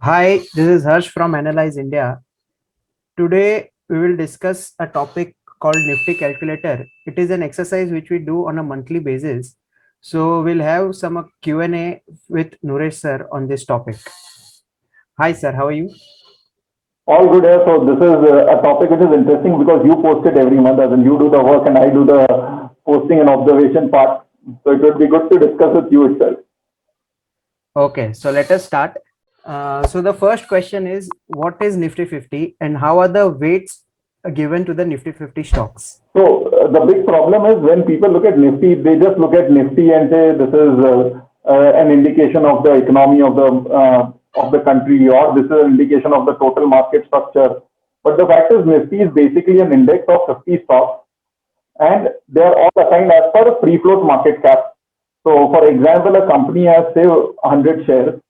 Hi, this is Harsh from Analyze India. Today we will discuss a topic called Nifty Calculator. It is an exercise which we do on a monthly basis. So we'll have some Q&A with Nuresh sir on this topic. Hi sir, how are you? All good here. So this is a topic which is interesting because you post it every month, as in you do the work and I do the posting and observation part. So it would be good to discuss with you itself. Okay, so let us start. So the first question is, what is Nifty 50 and how are the weights given to the Nifty 50 stocks? So the big problem is when people look at Nifty, they just look at Nifty and say this is an indication of the economy of the country, or this is an indication of the total market structure. But the fact is, Nifty is basically an index of 50 stocks, and they are all assigned as per free float market cap. So, for example, a company has say 100 shares,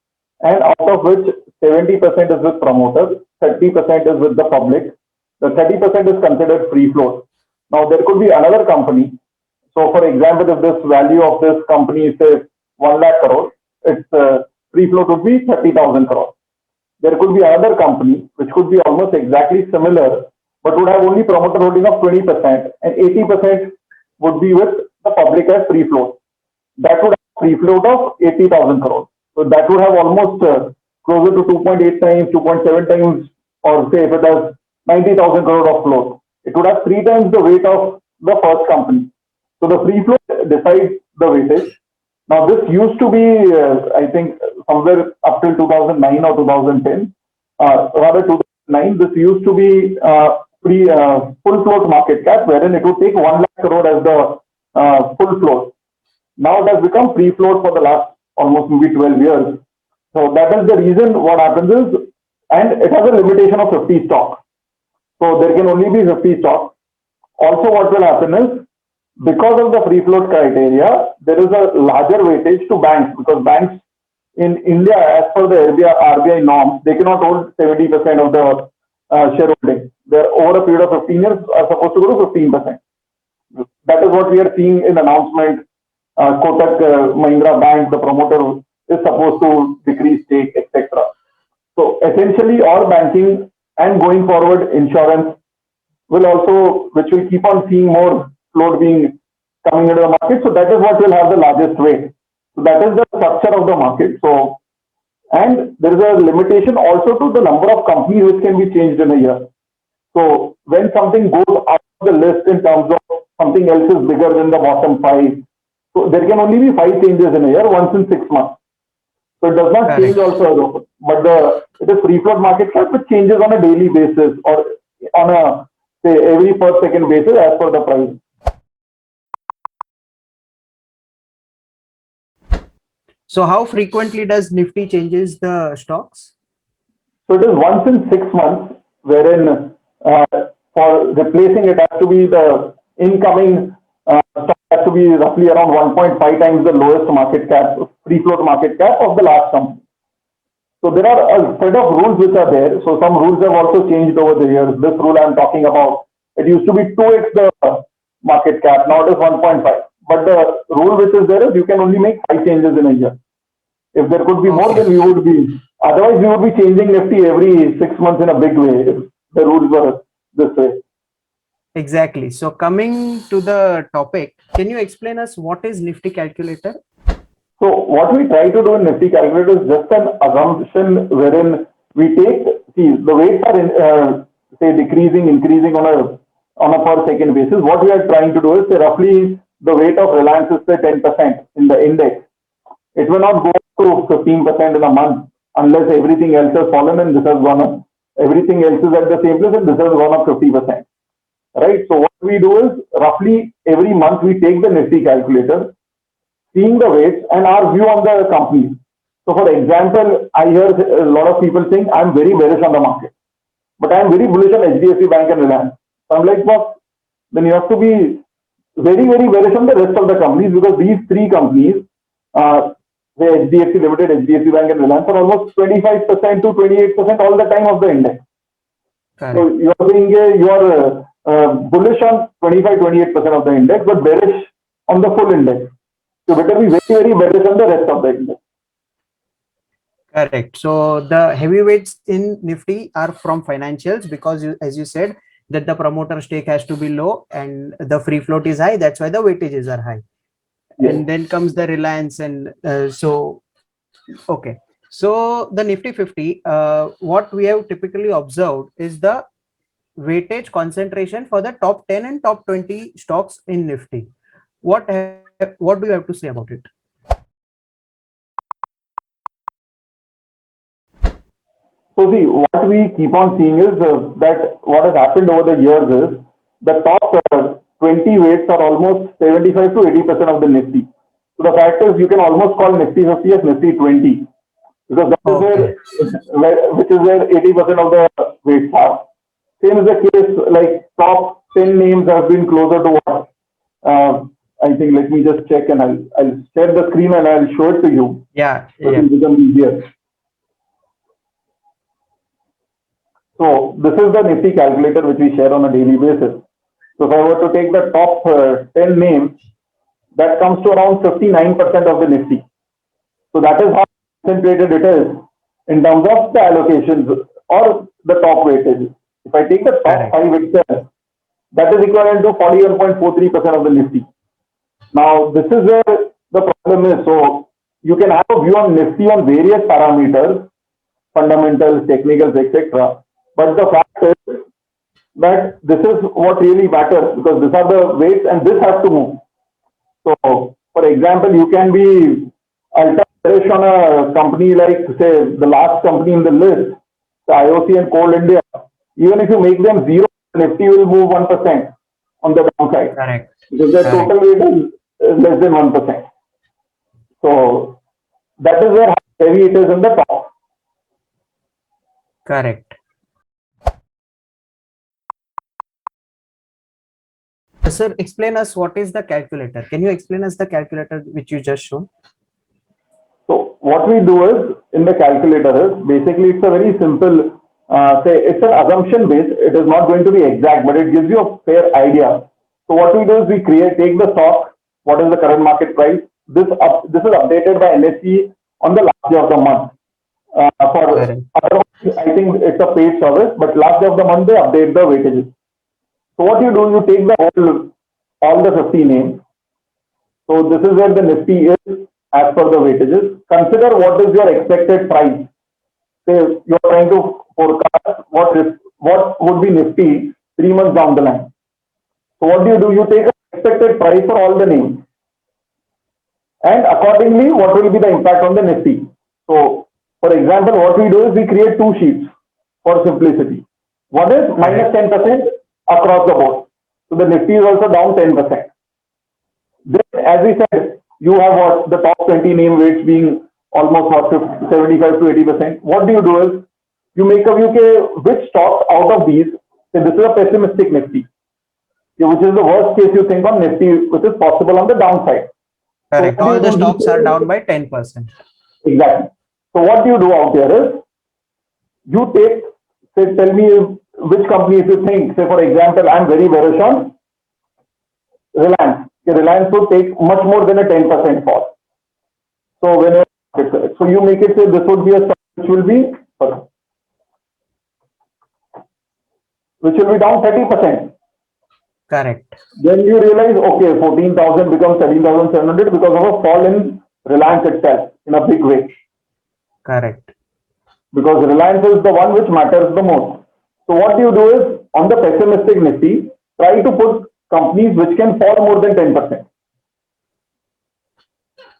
and out of which 70% is with promoters, 30% is with the public. The 30% is considered free float. Now, there could be another company. So, for example, if this value of this company is say 1 lakh crore, its free float would be 30,000 crore. There could be another company which could be almost exactly similar, but would have only promoter holding of 20%, and 80% would be with the public as free float. That would have free float of 80,000 crores. So that would have almost closer to 2.8 times, 2.7 times, or say if it has 90,000 crore of float, it would have three times the weight of the first company. So the free float decides the weightage. Now, this used to be, I think, somewhere up till 2009 or 2010, rather 2009, this used to be full float market cap, wherein it would take 1 lakh crore as the full float. Now it has become free float for the last almost maybe 12 years. So that is the reason what happens is, and it has a limitation of 50 stocks. So there can only be 50 stocks. Also, what will happen is, because of the free float criteria, there is a larger weightage to banks, because banks in India, as per the RBI norms, they cannot hold 70% of the shareholding. They're over a period of 15 years are supposed to go to 15%. That is what we are seeing in announcement. Kotak Mahindra Bank, the promoter, is supposed to decrease stake, etc. So essentially, all banking and going forward insurance will also, which will keep on seeing more float being coming into the market. So that is what will have the largest weight. So that is the structure of the market. So, and there is a limitation also to the number of companies which can be changed in a year. So when something goes out of the list in terms of something else is bigger than the bottom five, so there can only be five changes in a year, once in 6 months. So it does not change Correct. also as often. But it is free float market cap which changes on a daily basis, or on a say every per second basis as per the price. So how frequently does Nifty changes the stocks? So it is once in 6 months, wherein for replacing it has to be the incoming stock has to be roughly around 1.5 times the lowest market cap, free float market cap of the last company. So there are a set of rules which are there. So some rules have also changed over the years. This rule I'm talking about, it used to be 2x the market cap, now it is 1.5. But the rule which is there is you can only make five changes in a year. If there could be more, Okay. then we would be. Otherwise, we would be changing Nifty every 6 months in a big way if the rules were this way. Exactly. So coming to the topic, can you explain us what is Nifty calculator? So what we try to do in Nifty calculator is just an assumption wherein we take, see, the weights are say decreasing, increasing on a per second basis. What we are trying to do is say roughly the weight of Reliance is say 10% in the index. It will not go to 15% in a month unless everything else has fallen and this has gone up. Everything else is at the same place and this has gone up 50%. Right? So what we do is roughly every month we take the Nifty calculator, seeing the weights and our view on the company. So for example, I hear a lot of people saying I'm very bearish on the market, but I'm very bullish on HDFC Bank and Reliance. So I'm like, well, then you have to be very, very bearish on the rest of the companies, because these three companies, the HDFC Limited, HDFC Bank and Reliance, are almost 25% to 28% all the time of the index. So Correct. you are saying you are bullish on 25-28% of the index, but bearish on the full index. So better be very, very bearish on the rest of the index. Correct. So the heavyweights in Nifty are from financials because you, as you said, that the promoter stake has to be low and the free float is high. That's why the weightages are high. Yes. And then comes the Reliance and so okay. So the Nifty 50, what we have typically observed is the weightage concentration for the top 10 and top 20 stocks in Nifty. What do you have to say about it? So see, what we keep on seeing is that what has happened over the years is the top 20 weights are almost 75 to 80% of the Nifty. So the fact is you can almost call Nifty 50 as Nifty 20 because that is Okay. which is where 80% of the weights are. Same is the case, like top 10 names have been closer to what? Uh, I think let me just check and I'll share the screen and I'll show it to you Yeah. so it Yeah. will become easier. So this is the Nifty calculator which we share on a daily basis. So if I were to take the top 10 names, that comes to around 59% of the Nifty. So that is how concentrated it is in terms of the allocations or the top weightage. If I take the top Correct. five itself, that is equivalent to 41.43% of the Nifty. Now, this is where the problem is. So you can have a view on Nifty on various parameters, fundamentals, technicals, etc. But the fact is that this is what really matters because these are the weights and this has to move. So, for example, you can be ultra bearish on a company like, say, the last company in the list, the IOC and Coal India. Even if you make them zero, Nifty will move 1% on the downside Correct. because their Correct. total weight is less than 1%. So, that is where heavy it is in the top. Correct. Sir, explain us what is the calculator. Can you explain us the calculator which you just shown? So what we do is in the calculator is basically it's a very simple, say it's an assumption based. It is not going to be exact, but it gives you a fair idea. So what we do is we take the stock, what is the current market price. This is updated by NSE on the last day of the month. For Correct. otherwise, I think it's a paid service, but last day of the month they update the weightages. So what you do, you take the whole all the 50 names. So this is where the Nifty is as per the weightages. Consider what is your expected price. Say you're trying to forecast what would be Nifty 3 months down the line. So what do? You take an expected price for all the names, and accordingly, what will be the impact on the Nifty? So, for example, what we do is we create two sheets for simplicity. One is minus Correct. 10% across the board. So the Nifty is also down 10%. Then, as we said, you have what the top 20 name weights being almost what 75 to 80%. What do is you make a view which stocks out of these, say this is a pessimistic Nifty, which is the worst case you think on Nifty, which is possible on the downside. So Correct. what All the do? stocks are down by 10%. Exactly. So what you do out there is you take, say, tell me which companies you think, say for example, I'm very bearish on Reliance. Reliance would take much more than a 10% fall. So when so you make it say this would be a stock which will be down 30%. Correct. Then you realize okay, 14,000 becomes 17,700 because of a fall in Reliance itself in a big way. Correct. Because Reliance is the one which matters the most. So what you do is on the pessimistic Nifty, try to put companies which can fall more than 10%.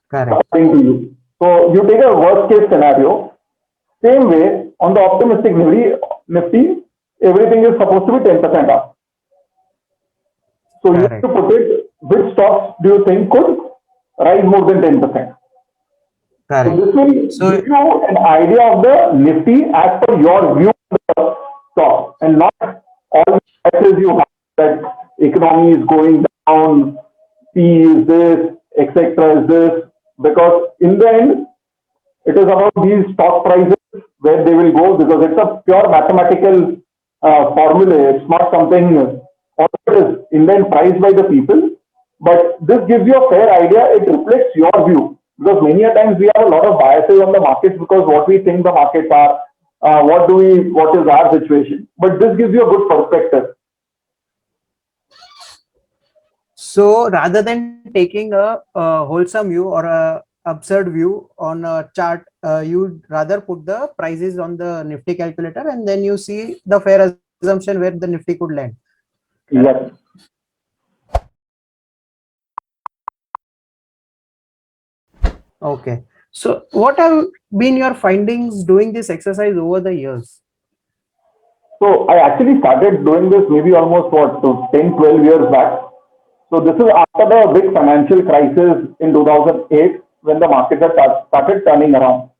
Correct. According to you. So you take a worst case scenario. Same way on the optimistic Nifty, everything is supposed to be 10% up. So you have to Correct. put it which stocks do you think could rise more than 10%. So Correct. this will So give you an idea of the Nifty as per your view of the stock and not all the prices you have that economy is going down, P is this, etc. is this. Because in the end, it is about these stock prices where they will go because it's a pure mathematical formula. It's not something or it is in the end priced by the people. But this gives you a fair idea. It reflects your view Because many a times we have a lot of biases on the markets because what we think the markets are, what is our situation. But this gives you a good perspective. So rather than taking a wholesome view or a absurd view on a chart, you rather put the prices on the Nifty calculator and then you see the fair assumption where the Nifty could land. Correct? Yes. Okay. So what have been your findings doing this exercise over the years? So I actually started doing this maybe almost what, so 10, 12 years back. So this is after the big financial crisis in 2008 when the market had started turning around.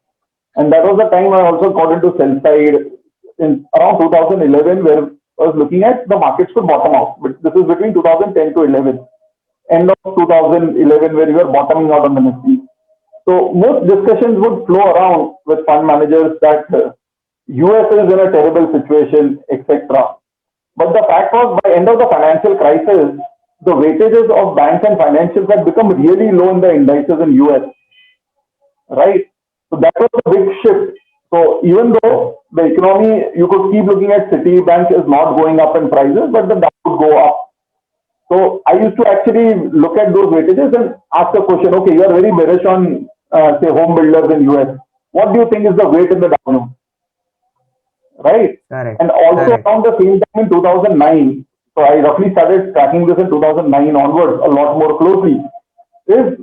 And that was the time I also got into sell side in around 2011 where I was looking at the markets to bottom out. But this is between 2010 to 11, end of 2011 where we were bottoming out on the Nifty. So most discussions would flow around with fund managers that US is in a terrible situation, etc. But the fact was, by end of the financial crisis, the weightages of banks and financials had become really low in the indices in US, right? So that was a big shift. So even though the economy, you could keep looking at Citibank is not going up in prices, but the Dow would go up. So I used to actually look at those weightages and ask the question, okay, you are very bearish on, say, home builders in US. What do you think is the weight in the Dow Jones? Right? Correct. And also Correct. around the same time in 2009, so I roughly started tracking this in 2009 onwards a lot more closely, is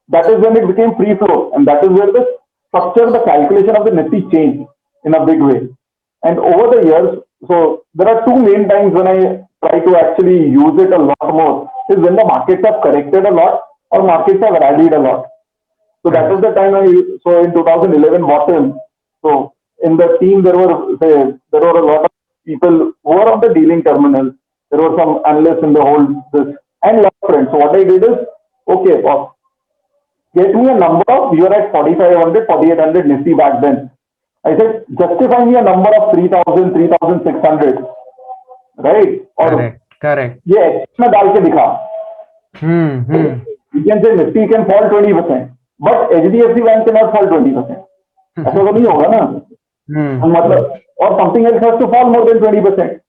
that is when it became free flow, and that is where the structure, the calculation of the Nifty changed in a big way. And over the years, so there are two main times when I try to actually use it a lot more is when the markets have corrected a lot or markets have rallied a lot. So that was the time so in 2011 bottom, so in the team there were a lot of people who were on the dealing terminal. There were some analysts in the whole this and lot of friends. So what I did is, okay, get me a number of, you are at 4,500, 4,800 Nifty back then. I said, justify me a number of 3,000, 3,600, right? Or Correct. Correct. yeah, में डाल के दिखा. Hmm. You can say Nifty can fall 20%, but HDFC Bank cannot fall 20%. ऐसा तो नहीं होगा ना. मतलब, or something else has to fall more than 20%.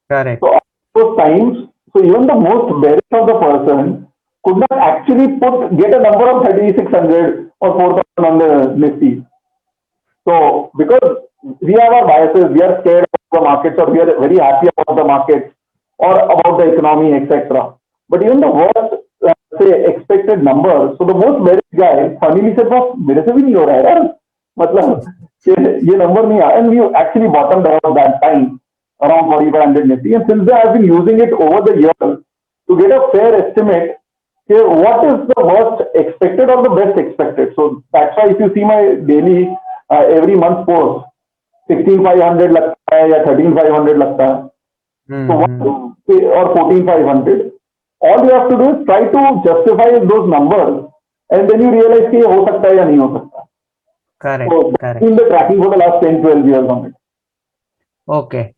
Correct. So at those times, so even the most bearish of the person could not actually get a number of 3,600 or 4,000 on the Nifty. So because we have our biases, we are scared of the markets or we are very happy about the markets or about the economy, etc. But even the worst, say, expected number, so the most bearish guy finally said, "Boss, मेरे से भी नहीं हो रहा है यार, मतलब ये number नहीं आया." And we actually bottomed out that time around 4,500 Nifty. And since then, I've been using it over the years to get a fair estimate. Okay, what is the worst expected or the best expected? So that's why if you see my daily every month post, 16,500 लगता है या 13,500 लगता है. So what, or 14,500. All you have to do is try to justify those numbers, and then you realize कि ये हो सकता है या नहीं हो सकता. Correct. So Correct. that's been the tracking for the last 10, 12 years on it. Okay.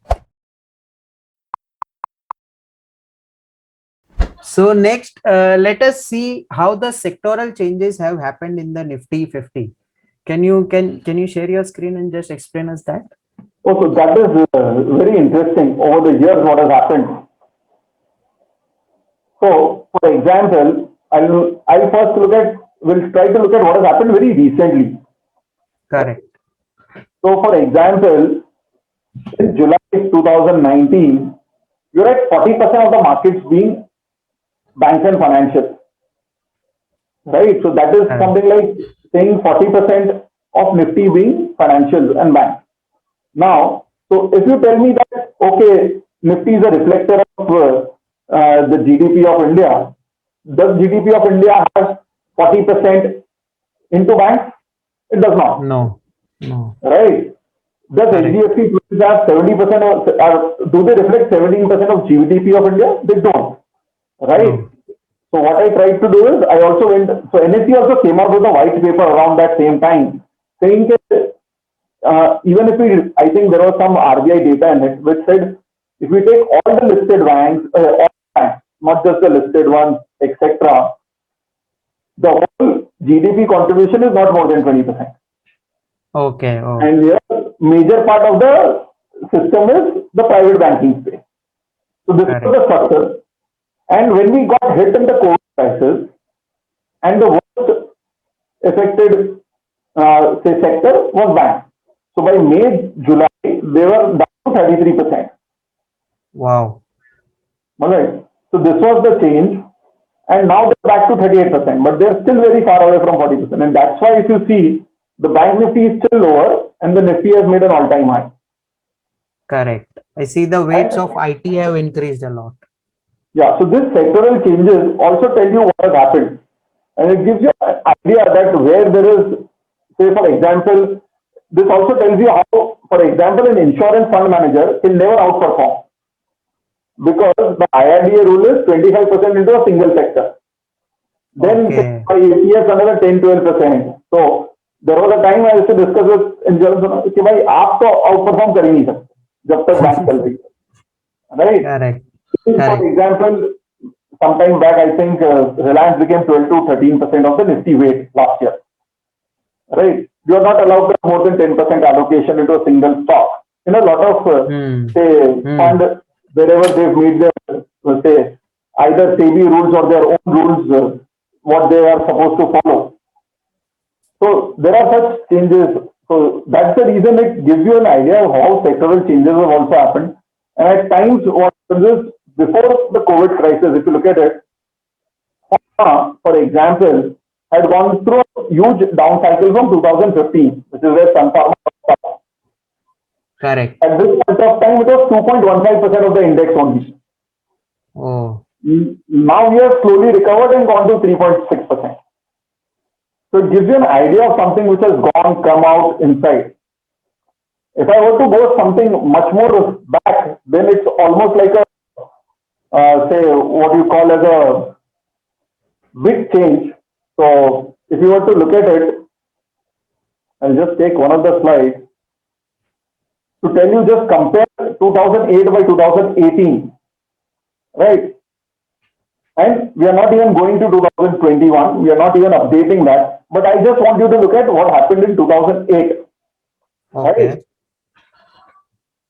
So next, let us see how the sectoral changes have happened in the Nifty 50. Can you share your screen and just explain us that? Oh, so that is very interesting. Over the years, what has happened. So, for example, we'll try to look at what has happened very recently. Correct. So, for example, in July 2019, you're at 40% of the markets being banks and financials, right? So that is something like saying 40% of Nifty being financials and banks. Now, so if you tell me that, okay, Nifty is a reflector of the GDP of India, does GDP of India have 40% into banks? It does not. No. Right? Does HDFC have 70% or do they reflect 17% of GDP of India? They don't. Right? No. So what I tried to do is I also so NSE also came out with a white paper around that same time saying that even if I think there was some RBI data in it which said if we take all the listed banks, all banks, not just the listed ones, etc., the whole GDP contribution is not more than 20%. Okay. Oh, And here, major part of the system is the private banking space. So this is correct. the structure. And when we got hit in the COVID crisis, and the worst affected, say, sector was banks. So by May, July, they were down to 33%. Wow. All right. So this was the change. And now they're back to 38%, but they're still very far away from 40%. And that's why if you see, the bank Nifty is still lower and the Nifty has made an all-time high. Correct. I see the weights And of IT have increased a lot. yeah, so this sectoral changes also tell you what has happened. And it gives you an idea that where there is, say for example, this also tells you how, for example, an insurance fund manager will never outperform because the IRDA rule is 25% into a single sector. Then Okay. ETFs another 10-12%. So there was a time I used to discuss with insurance कि भाई आप तो outperform कर ही नहीं सकते जब तक bank चल रही है, right? Correct. For Correct. example, sometime back I think Reliance became 12 to 13% of the Nifty weight last year, right? You are not allowed to have more than 10% allocation into a single stock. In a lot of say fund wherever they've made their say either SEBI rules or their own rules what they are supposed to follow. So there are such changes. So that's the reason it gives you an idea of how sectoral changes have also happened. And at times, what happens is before the COVID crisis, if you look at it, pharma, for example, had gone through a huge down cycle from 2015, which is where Sun Pharma was. Correct. At this point of time, it was 2.15% of the index only. Oh, Now we have slowly recovered and gone to 3.6%. So it gives you an idea of something which has come out inside. If I were to go something much more back, then it's almost like a, say, what you call as a big change. So if you were to look at it, I'll just take one of the slides to tell you, just compare 2008 by 2018, right? And we are not even going to 2021. We are not even updating that. But I just want you to look at what happened in 2008. okay. Right?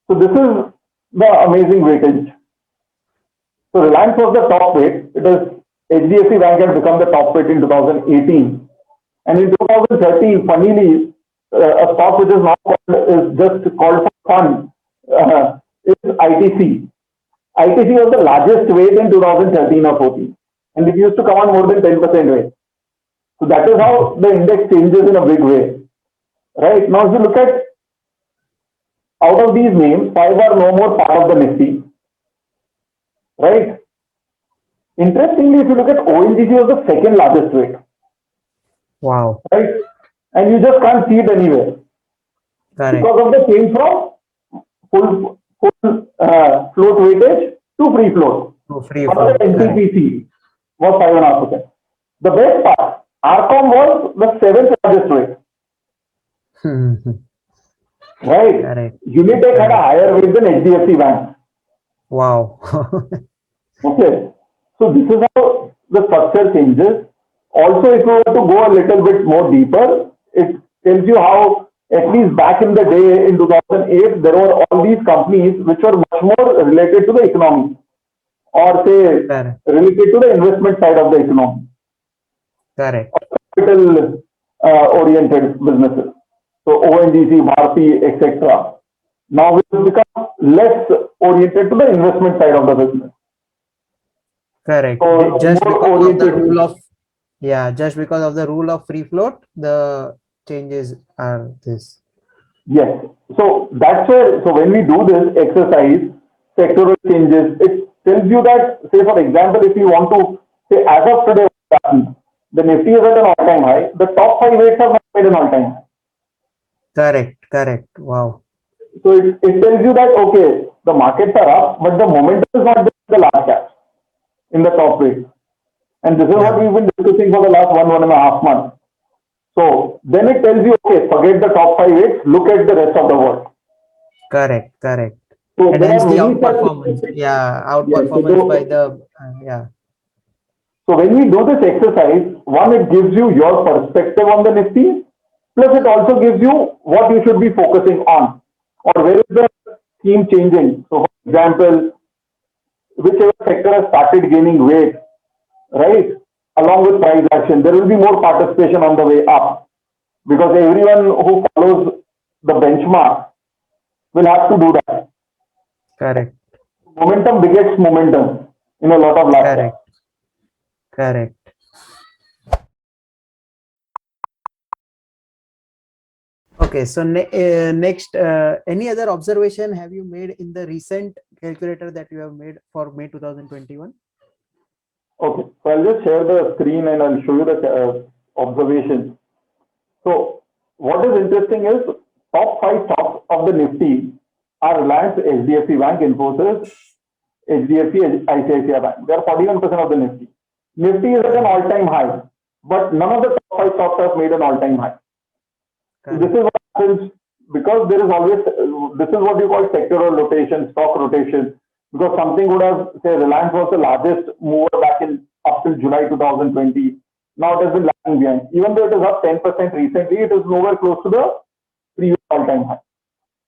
So this is the amazing weightage. So Reliance was the top weight. It is HDFC Bank had become the top weight in 2018. And in 2013, funnily, a stock which is now is just called for fun is ITC. ITC was the largest weight in 2013 or 14, and it used to come on more than 10% weight. So that is how the index changes in a big way, right? Now, if you look at out of these names, 5 are no more part of the Nifty, right? Interestingly, if you look at ONGC was the second largest weight, Wow. right? And you just can't see it anywhere Correct. because of the change from full float weightage to free float. Oh, free But float. the NTPC was 5.5%. The best part, RCOM was the 7th largest weight, right? Correct. Unitech had a higher weight than HDFC Bank. Wow. Okay, so this is how the structure changes. Also, if you were to go a little bit more deeper, it tells you how at least back in the day in 2008, there were all these companies which were much more related to the economy or say Correct. related to the investment side of the economy, Correct. capital oriented businesses. So ONGC, Bharti, etc. Now we have become less oriented to the investment side of the business. Correct. So Just more because of the oriented. rule of, yeah, just because of the rule of free float, the changes are this. Yes. So that's where, so when we do this exercise, sectoral changes, it tells you that, say for example, if you want to say as of today, the Nifty is at an all-time high, the top 5 weights have not made an all-time high. Correct. Correct. Wow. So it tells you that, okay, the markets are up, but the momentum is not just the large caps in the top weight. And this is what we've been discussing for the last 1.5 months. So then it tells you, okay, forget the top 5 weights, look at the rest of the world. Correct. Correct. So And there hence are the many such, outperformance. Yeah. yes, Outperformance by the, yeah. So when we do this exercise, one, it gives you your perspective on the Nifty, plus it also gives you what you should be focusing on, or where is the theme changing. So, for example, whichever sector has started gaining weight, right, along with price action, there will be more participation on the way up because everyone who follows the benchmark will have to do that. Correct. Momentum begets momentum in a lot of large Correct. Correct. Okay, so next, any other observation have you made in the recent calculator that you have made for May 2021? Okay, so I'll just share the screen and I'll show you the observations. So what is interesting is top five stocks of the Nifty are Reliance, HDFC Bank, Infosys, HDFC, ICICI Bank. They are 41% of the Nifty. Nifty is at an all-time high, but none of the top five stocks have made an all-time high. Correct. This is what happens because there is always, this is what you call sectoral rotation, stock rotation. Because something would have, say, Reliance was the largest mover back in up till July 2020. Now it has been lagging behind. Even though it is up 10% recently, it is nowhere close to the previous all-time high.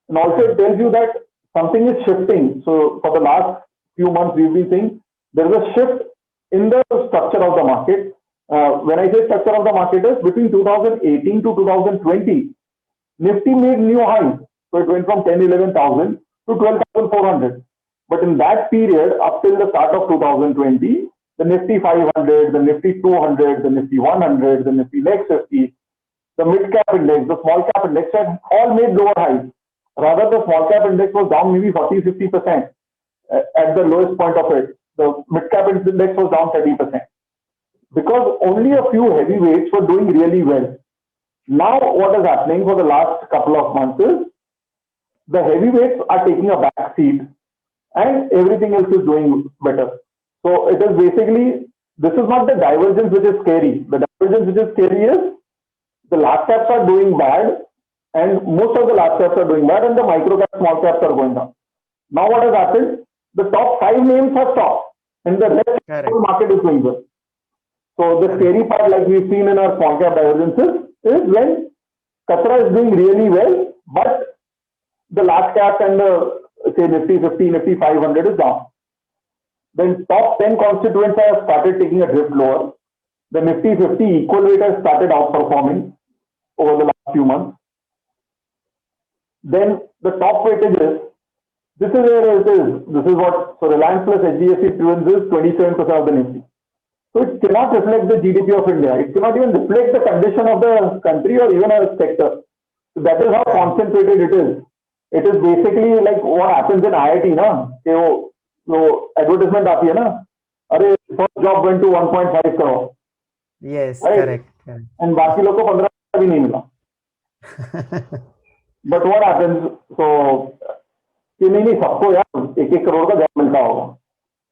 And also it tells you that something is shifting. So for the last few months, we've been seeing there is a shift in the structure of the market. When I say structure of the market is between 2018 to 2020, Nifty made new highs. So it went from 10,000-11,000 to 12,400. But in that period, up till the start of 2020, the Nifty 500, the Nifty 200, the Nifty 100, the Nifty Next 50, the mid cap index, the small cap index had all made lower highs. Rather, the small cap index was down maybe 40-50% at the lowest point of it. The mid cap index was down 30% because only a few heavyweights were doing really well. Now, what is happening for the last couple of months is the heavyweights are taking a back seat and everything else is doing better. So it is basically, this is not the divergence which is scary. The divergence which is scary is the large caps are doing bad and most of the large caps are doing bad and the micro caps, small caps are going down. Now what has happened? The top five names have stopped and the rest of the market is going well. So the scary part, like we've seen in our small cap divergences, is when Katra is doing really well, but the large cap and the say Nifty 50, Nifty 500 is down. Then top 10 constituents have started taking a drift lower. The Nifty 50 equal weight has started outperforming over the last few months. Then the top weightages, this is where it is. This is what, so Reliance plus HDFC Twins is 27% of the Nifty. So it cannot reflect the GDP of India. It cannot even reflect the condition of the country or even a sector. So that is how concentrated it is. It is basically like what happens in IIT, na? So advertisement aati hai na? Arey, first job went to 1.5 crore. Yes, right? correct. And बाकी लोग को 15 भी नहीं मिला. But what happens? So कि नहीं सबको यार 1-1 crore का job मिलता होगा.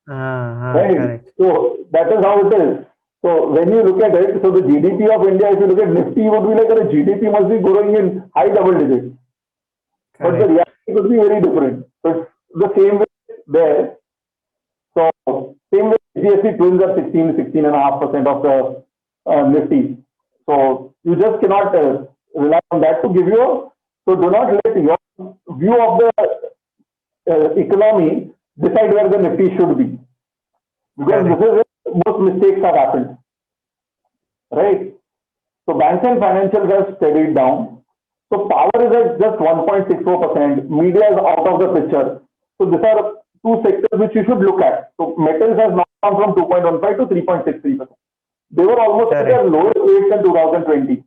Right? Correct. So that is how it is. So when you look at it, so the GDP of India, if you look at Nifty, would be like the GDP must be growing in high double digits. But the reality could be very different. So it's the same way there. So same way HDFC Twins are 16.5% of the Nifty. So you just cannot rely on that to give you. So do not let your view of the economy decide where the Nifty should be. Because this is where most mistakes have happened. Right? So banks and financials have steadied down. So power is at just 1.64%. Media is out of the picture. So these are two sectors which you should look at. So metals has now gone from 2.15 to 3.63%. They were almost at their lowest rates in 2020.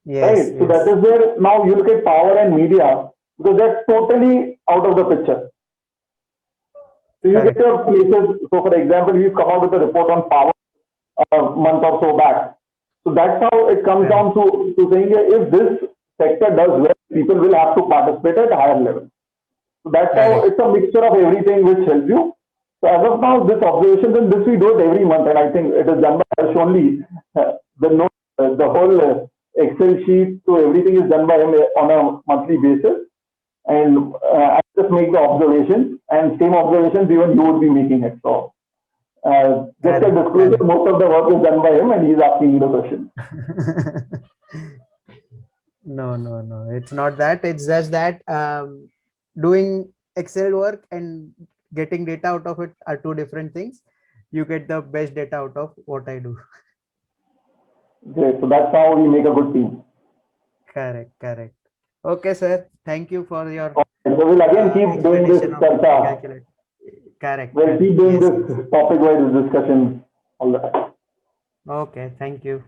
Yes, right? So that is where now you look at power and media because they're totally out of the picture. So you get your places. So for example, we've come out with a report on power a month or so back. So that's how it comes down to saying if this sector does well, people will have to participate at higher level. So that's how it's a mixture of everything which helps you. So as of now, this observations and this we do it every month, and I think it is done by Harsh only. The whole Excel sheet, so everything is done by him on a monthly basis. And I just make the observations, and same observations even you would be making it. So Just a disclosure, most of the work is done by him and he's asking me the question. No. It's not that. It's just that doing Excel work and getting data out of it are two different things. You get the best data out of what I do. Great. So that's how we make a good team. Correct. Okay, sir. Thank you for your So we'll again keep doing this explanation of charcha. calculate. Correct. We'll keep doing Yes. this topic-wise discussion all the time. Okay. Thank you.